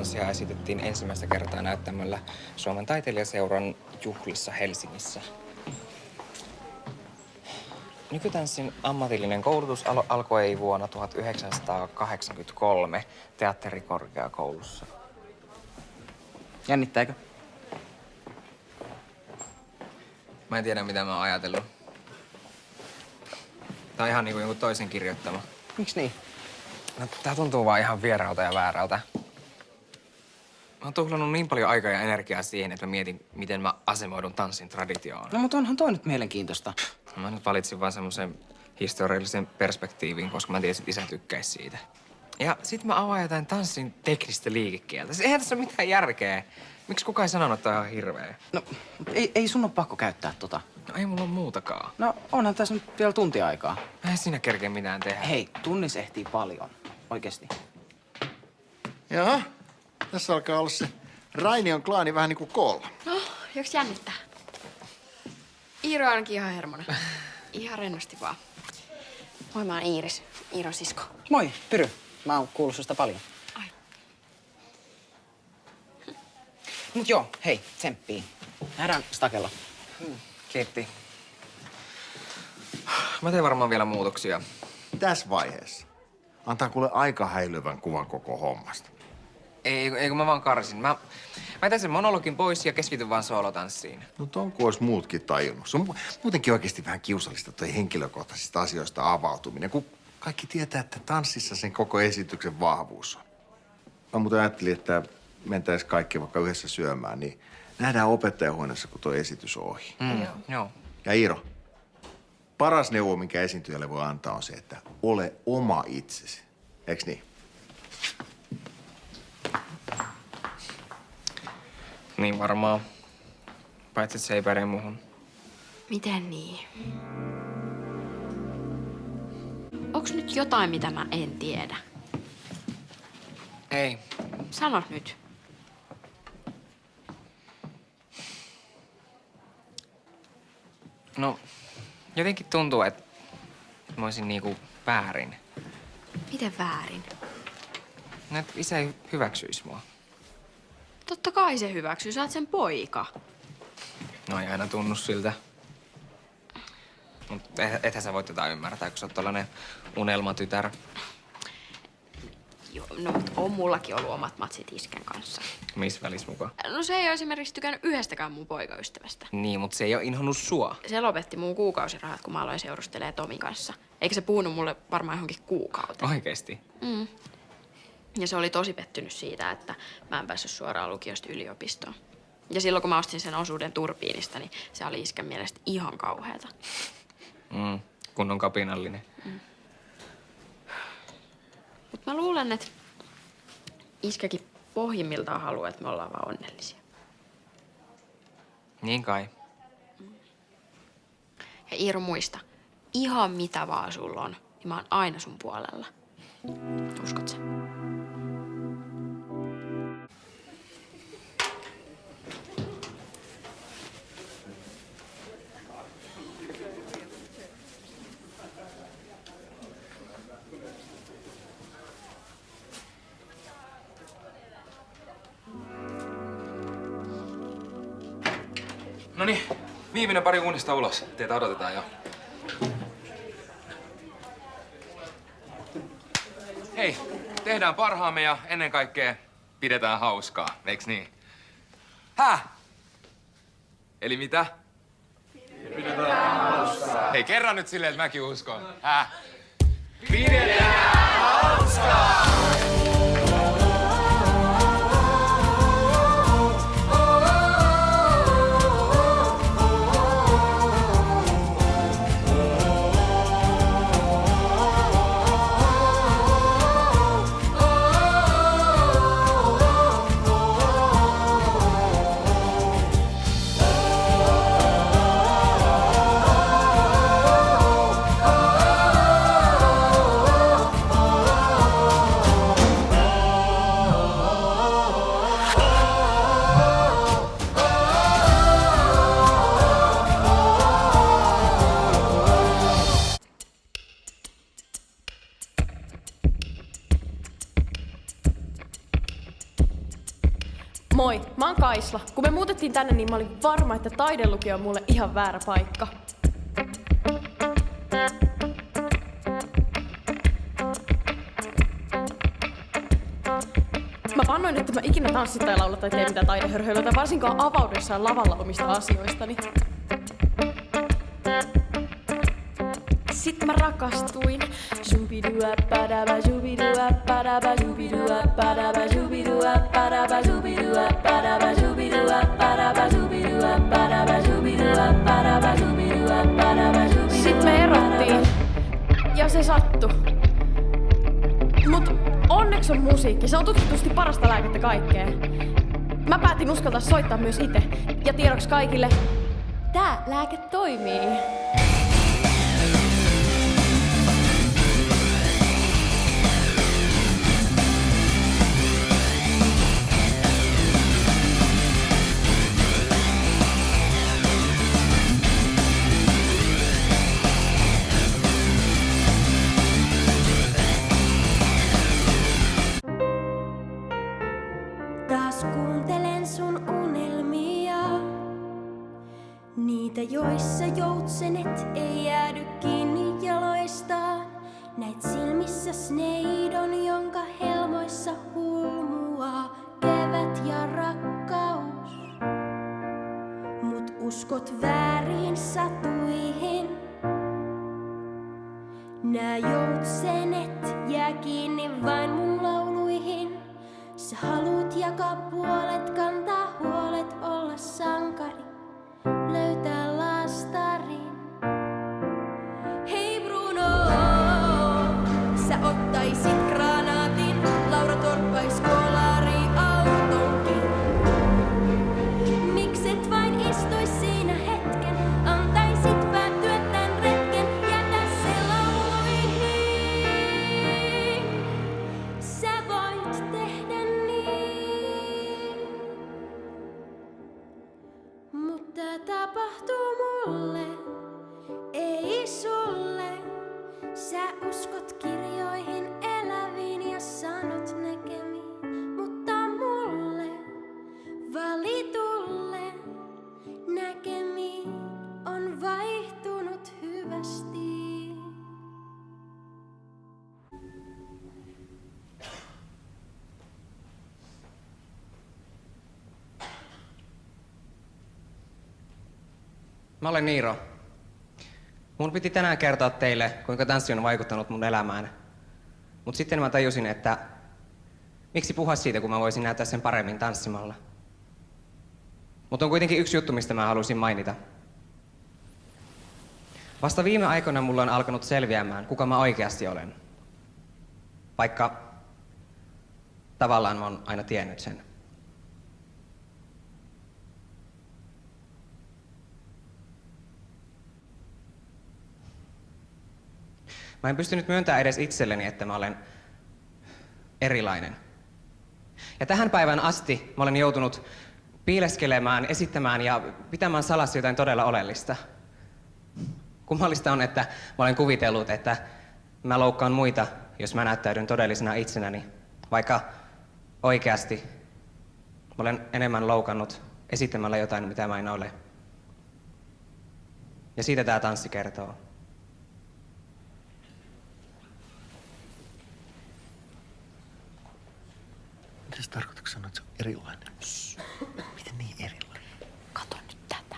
tanssia esitettiin ensimmäistä kertaa näyttämällä Suomen taiteilijaseuran juhlissa Helsingissä. Nykytanssin ammatillinen koulutus alkoi vuonna 1983 teatterikorkeakoulussa. Jännittääkö? Mä en tiedä, mitä mä oon ajatellut. Tää on ihan niinku jonkun toisen kirjoittama. Miksi niin? No, tää tuntuu vaan ihan vieraalta ja väärältä. Mä oon tuhlannut niin paljon aikaa ja energiaa siihen, että mä mietin, miten mä asemoidun tanssin traditioon. No, mutta onhan toi nyt mielenkiintoista. Mä nyt valitsin vaan semmoisen historiallisen perspektiivin, koska mä tiesin, että isä tykkäisi siitä. Ja sit mä avaan jotain tanssin teknistä liikekieltä. Eihän tässä ole mitään järkeä. Miksi kukaan ei sanonut, että tää on hirveä? No, ei sun ole pakko käyttää tota. No ei mulla ole muutakaan. No, onhan tässä nyt vielä tunti aikaa. Eihän siinä kerkeä mitään tehdä. Hei, tunnis ehtii paljon. Oikeesti. Jaha, tässä alkaa olla se Rainion klaani vähän niin kuin koolla. No, joks jännittää? Iiro on ainakin ihan hermona. Ihan rennosti vaan. Moi, mä oon Iiris. Iiron sisko. Moi, Pyry. Mä oon kuullut susta paljon. Ai. Mut joo, hei, tsemppii. Nähdään stakella. Kiitti. Mä teen varmaan vielä muutoksia. Tässä vaiheessa antaa kuule aika häilyvän kuvan koko hommasta. Ei kun mä vaan karsin. Mä jätän sen monologin pois ja keskityn vaan soolotanssiin. No ton kun olisi muutkin tajunnut. Se on muutenkin oikeasti vähän kiusallista toi henkilökohtaisista asioista avautuminen, kun kaikki tietää, että tanssissa sen koko esityksen vahvuus on. Mä muuten ajattelin, että mentäis kaikki vaikka yhdessä syömään, niin nähdään opettajahuoneessa, kun toi esitys on ohi. Joo. Ja Iiro, paras neuvo, minkä esiintyjälle voi antaa, on se, että ole oma itsesi. Eiks niin? Niin varmaan. Paitsi, että se ei päde muuhun. Miten niin? Onks nyt jotain, mitä mä en tiedä? Ei. Sano nyt. No, jotenkin tuntuu, että mä olisin niinku väärin. Miten väärin? No, että isä ei hyväksyisi mua. Totta kai se hyväksyy. Sä oot sen poika. No ei aina tunnu siltä. Mut ethän sä voit tätä ymmärtää, kun sä oot tollanen unelmatytär. Joo, no mut on mullakin ollut omat matsit iskän kanssa. Missä välissä mukaan? No se ei ole esimerkiksi tykännyt yhdestäkään mun poikaystävästä. Niin, mut se ei oo inhonnut sua. Se lopetti mun kuukausirahat, kun mä aloin seurustelee Tomin kanssa. Eikä se puhunut mulle varmaan johonkin kuukauteen. Oikeesti? Ja se oli tosi pettynyt siitä, että mä en päässyt suoraan lukiosta yliopistoon. Ja silloin, kun mä ostin sen osuuden turbiinista, niin se oli iskän mielestä ihan kauheata. Kunnon kapinallinen. Mut mä luulen, että iskäkin pohjimmiltaan haluaa, että me ollaan vaan onnellisia. Niin kai. Ja Iiro, muista, ihan mitä vaan sulla on, niin mä oon aina sun puolella. Uskot sä? Noniin, viimeinen pari unista ulos. Teitä odotetaan jo. Hei, tehdään parhaamme ja ennen kaikkea pidetään hauskaa, eiks niin? Häh? Eli mitä? Pidetään hauskaa. Hei, kerran nyt silleen, että mäkin uskon. Häh? Pidetään hauskaa! Moi, mä oon Kaisla. Kun me muutettiin tänne, niin mä olin varma, että taidelukio on mulle ihan väärä paikka. Mä vannoin, että mä ikinä tanssi tai laula tai tee mitään taidehörhöilyä tai varsinkaan avaudessaan lavalla omista asioistani. Sitten mä rakastuin. Shubidua padaba shubidua padaba shubidua padaba shubidua padaba shubidua padaba shubidua padaba shubidua padaba shubidua padaba shubidua padaba shubidua. Sitten me erottiin. Ja se sattui. Mut onneksi on musiikki. Se on tutkitusti parasta lääkettä kaikkeen. Mä päätin uskaltaa soittaa myös itse. Ja tiedoksi kaikille, tää lääke toimii. Taas kuuntelen sun unelmia, niitä joissa joutsenet ei jäädy kiinni jaloistaan. Näit silmissäs neidon, jonka helmoissa hulmuaa kevät ja rakkaus. Mut uskot väärin satuihin, nää joutsenet jää kiinni vain mun lauluihin. Sä haluut jakaa puolet, kantaa huolet, olla sankari, löytää laastarin. Hei Bruno, sä ottaisit granaatin, Laura torppais kolariautonkin. Mikset vain istuis siinä hetken, antaisit päättyä tän retken, jätä se lauluihin. Sä voit tehdä niin, mut tää tapahtuu mulle, ei sulle. Sä uskot kirjoihin, eläviin ja sanot näkemiin, mutta mulle, valitulle, näkemiin on vaihtunut hyvästi. Mä olen Niiro. Mun piti tänään kertoa teille, kuinka tanssi on vaikuttanut mun elämään. Mut sitten mä tajusin, että miksi puhua siitä, kun mä voisin näyttää sen paremmin tanssimalla. Mut on kuitenkin yksi juttu, mistä mä haluaisin mainita. Vasta viime aikoina mulla on alkanut selviämään, kuka mä oikeasti olen. Vaikka tavallaan mä oon aina tiennyt sen. Mä en pystynyt myöntämään edes itselleni, että mä olen erilainen. Ja tähän päivään asti mä olen joutunut piileskelemään, esittämään ja pitämään salassa jotain todella oleellista. Kummallista on, että mä olen kuvitellut, että mä loukkaan muita, jos mä näyttäydyn todellisena itsenäni. Vaikka oikeasti mä olen enemmän loukannut esittämällä jotain, mitä mä en ole. Ja siitä tää tanssi kertoo. Mitä se tarkoittaa, kun sanoit, että se on erilainen? Miten niin erilainen? Kato nyt tätä.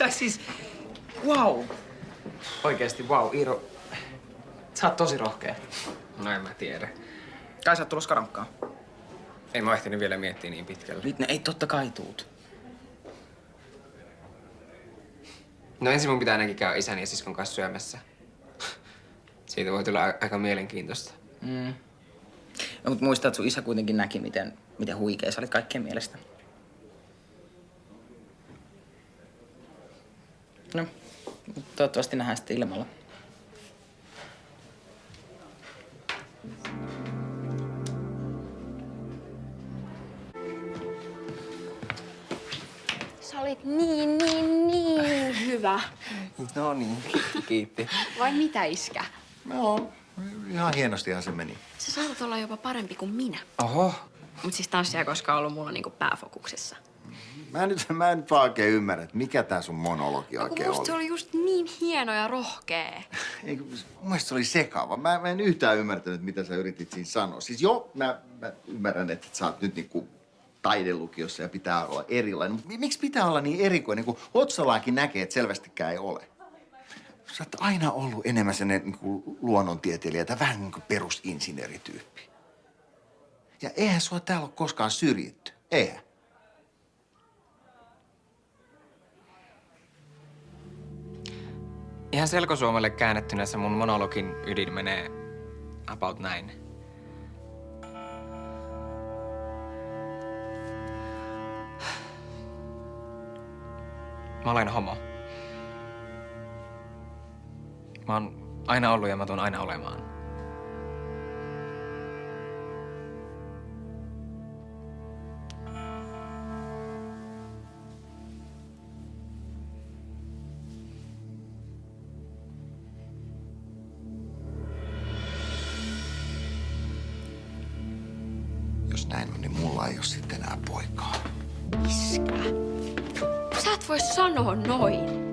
Tai siis, wow. Oikeesti, wow, Iiro. Sä oot tosi rohkea. No en mä tiedä. Kai sä oot tulossa Karankkaan. En mä ehtinyt vielä miettiä niin pitkälle. Nyt ne ei totta kai tuut. No ensin mun pitää ainakin käydä isän ja siskon kanssa syömässä. Siitä voi tulla aika mielenkiintoista. No, mut muista, että sun isä kuitenkin näki, miten huikea sä olit kaikkien mielestä. No, toivottavasti nähdään sitten ilmalla. Sä olit niin hyvä. No niin, kiitti. Vai mitä, iskä? No, ihan hienostihan se meni. Sä saatat olla jopa parempi kuin minä. Oho. Mut siis tanssia ei koskaan ollut mulla niinku pääfokuksessa. Mä en nyt vaan oikein ymmärrä, että mikä tää sun monologi Kun oikein musta se oli. oli just niin hieno ja rohkea. Ei, mun mielestä se oli sekaava. Mä en yhtään ymmärtänyt, mitä sä yritit siinä sanoa. Siis joo, mä ymmärrän, että sä oot nyt niinku taidelukiossa ja pitää olla erilainen. Mutta miksi pitää olla niin erikoinen, kun Otsalaakin näkee, että selvästikään ei ole? Sä oot aina ollut enemmän sellainen niinku luonnontieteilijä tai vähän niin kuin perusinsinöörityyppi. Ja eihän sua täällä ole koskaan syrjitty. Eihän. Ihan selkosuomelle käännettynä se mun monologin ydin menee about näin. Mä olen homo. Mä oon aina ollut ja mä tuun aina olemaan. Jos näin on, niin mulla ei ole sitten enää poikaa. Iskä. Sä et voi sanoa noin.